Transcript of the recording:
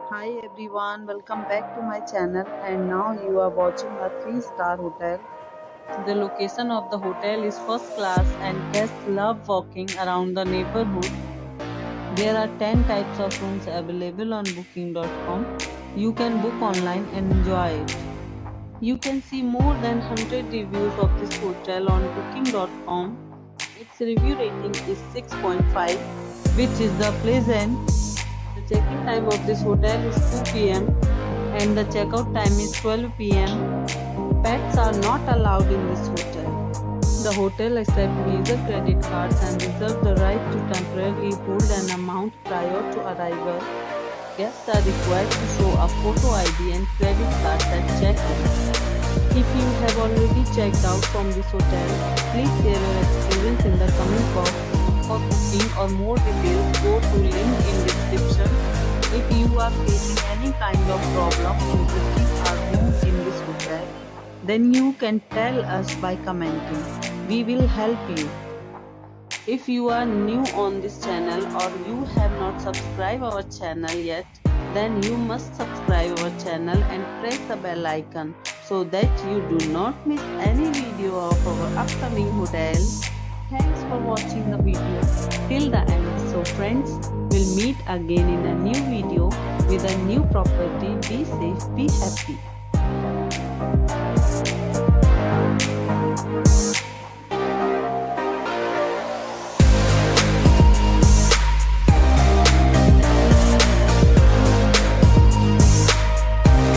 Hi everyone, welcome back to my channel and now you are watching a 3-star hotel. The location of the hotel is first class and guests love walking around the neighborhood. There are 10 types of rooms available on booking.com. You can book online and enjoy it. You can see more than 100 reviews of this hotel on booking.com. Its review rating is 6.5, which is the pleasant. The check-in time of this hotel is 2 p.m. and the checkout time is 12 p.m. Pets are not allowed in this hotel. The hotel accepts major credit cards and reserves the right to temporarily hold an amount prior to arrival. Guests are required to show a photo ID and credit cards at check-in. If you have already checked out from this hotel, please share your experience in the comment box. For booking or more details, go to link in description. If you are facing any kind of problem in booking a room in this hotel, then you can tell us by commenting. We will help you. If you are new on this channel or you have not subscribed our channel yet, then you must subscribe our channel and press the bell icon so that you do not miss any video of our upcoming hotel. Thanks for watching the video till the end. So friends, we'll meet again in a new video with a new property. Be safe, be happy.